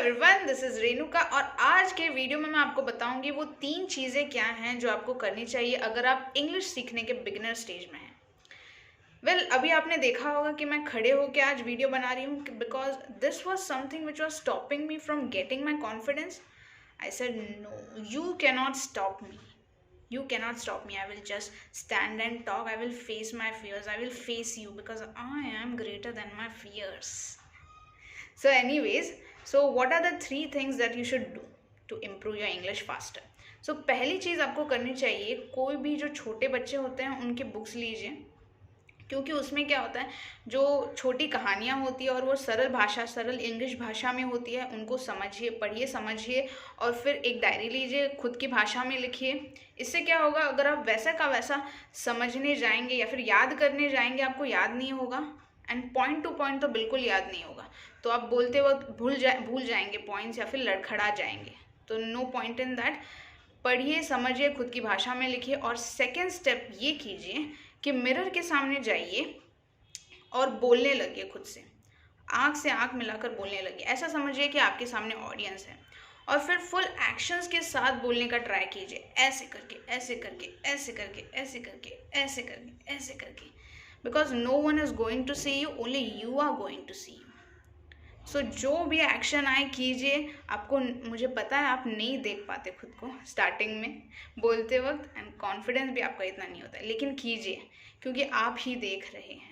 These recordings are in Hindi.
एवरीवन, दिस इज़ रेणुका और आज के वीडियो में मैं आपको बताऊंगी वो 3 चीज़ें क्या हैं जो आपको करनी चाहिए अगर आप इंग्लिश सीखने के बिगिनर स्टेज में हैं। अभी आपने देखा होगा कि मैं खड़े होकर आज वीडियो बना रही हूँ because this was something which was stopping me from getting my confidence. I said no, you cannot stop me. You cannot stop me. I will just stand and talk. I will face my fears. I will face you because I am greater than my fears. So anyways, so what are the 3 things that you should do to improve your English faster? So पहली चीज़ आपको करनी चाहिए, कोई भी जो छोटे बच्चे होते हैं उनकी बुक्स लीजिए, क्योंकि उसमें क्या होता है, जो छोटी कहानियाँ होती है और वो सरल भाषा, सरल इंग्लिश भाषा में होती है, उनको समझिए, पढ़िए, समझिए और फिर एक डायरी लीजिए, खुद की भाषा में लिखिए. इससे क्या होगा, अगर आप वैसा का वैसा समझने जाएंगे या फिर याद करने जाएंगे, आपको याद नहीं होगा एंड पॉइंट टू पॉइंट तो बिल्कुल याद नहीं होगा. तो आप बोलते वक्त भूल जाएंगे पॉइंट्स या फिर लड़खड़ा जाएंगे. तो नो पॉइंट इन दैट. पढ़िए, समझिए, खुद की भाषा में लिखिए. और सेकेंड स्टेप ये कीजिए कि मिरर के सामने जाइए और बोलने लगिए खुद से आँख मिलाकर बोलने लगिए. ऐसा समझिए कि आपके सामने ऑडियंस है और फिर फुल एक्शंस के साथ बोलने का ट्राई कीजिए. ऐसे करके, ऐसे करके, ऐसे करके, ऐसे करके, ऐसे करके, ऐसे करके. Because no one is going to see you, only you are going to see you. So जो भी एक्शन आए कीजिए. आपको, मुझे पता है आप नहीं देख पाते खुद को स्टार्टिंग में बोलते वक्त एंड कॉन्फिडेंस भी आपका इतना नहीं होता है, लेकिन कीजिए क्योंकि आप ही देख रहे हैं.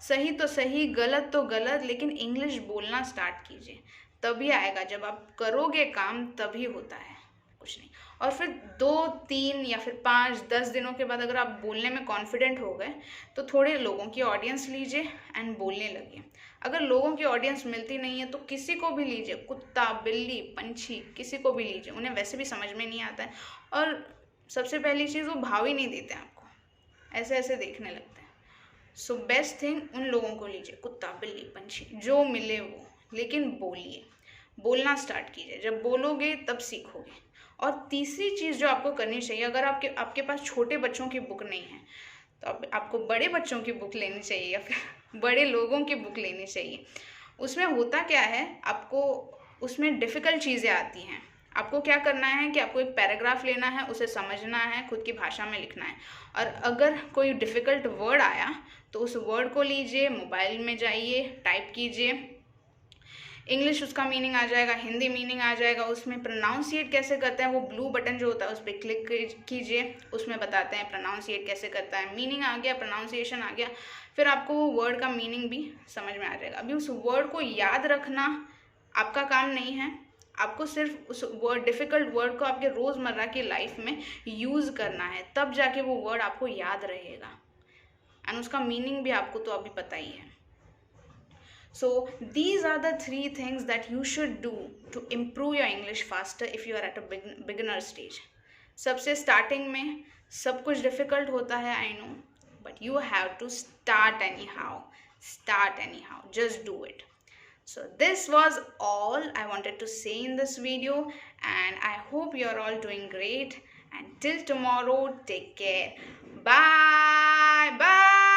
सही तो सही, गलत तो गलत, लेकिन इंग्लिश बोलना स्टार्ट कीजिए. तभी आएगा, जब आप करोगे काम तभी होता है, कुछ नहीं. और फिर 2, 3 या फिर 5, 10 दिनों के बाद अगर आप बोलने में कॉन्फिडेंट हो गए तो थोड़े लोगों की ऑडियंस लीजिए एंड बोलने लगिए. अगर लोगों की ऑडियंस मिलती नहीं है तो किसी को भी लीजिए, कुत्ता, बिल्ली, पंछी, किसी को भी लीजिए. उन्हें वैसे भी समझ में नहीं आता है और सबसे पहली चीज़, वो भाव ही नहीं देते आपको, ऐसे ऐसे देखने लगते हैं. सो बेस्ट थिंग, उन लोगों को लीजिए, कुत्ता, बिल्ली, पंछी, जो मिले वो, लेकिन बोलिए, बोलना स्टार्ट कीजिए. जब बोलोगे तब सीखोगे. और तीसरी चीज़ जो आपको करनी चाहिए, अगर आपके पास छोटे बच्चों की बुक नहीं है तो आपको बड़े बच्चों की बुक लेनी चाहिए या फिर बड़े लोगों की बुक लेनी चाहिए. उसमें होता क्या है, आपको उसमें डिफ़िकल्ट चीज़ें आती हैं. आपको क्या करना है कि आपको एक पैराग्राफ लेना है, उसे समझना है, खुद की भाषा में लिखना है. और अगर कोई डिफ़िकल्ट वर्ड आया तो उस वर्ड को लीजिए, मोबाइल में जाइए, टाइप कीजिए, इंग्लिश उसका मीनिंग आ जाएगा, हिंदी मीनिंग आ जाएगा. उसमें प्रोनाउंसिएट कैसे करते हैं, वो ब्लू बटन जो होता है उस पर क्लिक कीजिए, उसमें बताते हैं प्रोनाउंसिएट कैसे करता है. मीनिंग आ गया, प्रोनाउंसिएशन आ गया, फिर आपको वो वर्ड का मीनिंग भी समझ में आ जाएगा. अभी उस वर्ड को याद रखना आपका काम नहीं है, आपको सिर्फ उस डिफ़िकल्ट वर्ड को आपके रोज़मर्रा की लाइफ में यूज़ करना है, तब जाके वो वर्ड आपको याद रहेगा एंड उसका मीनिंग भी आपको तो अभी पता ही है. So these are the 3 things that you should do to improve your English faster if you are at a beginner stage. सबसे स्टार्टिंग में सब कुछ डिफ़िकल्ट होता है, I know, but you have to start anyhow. Start anyhow. Just do it. So this was all I wanted to say in this video and I hope you are all doing great. And till tomorrow, take care. Bye. Bye.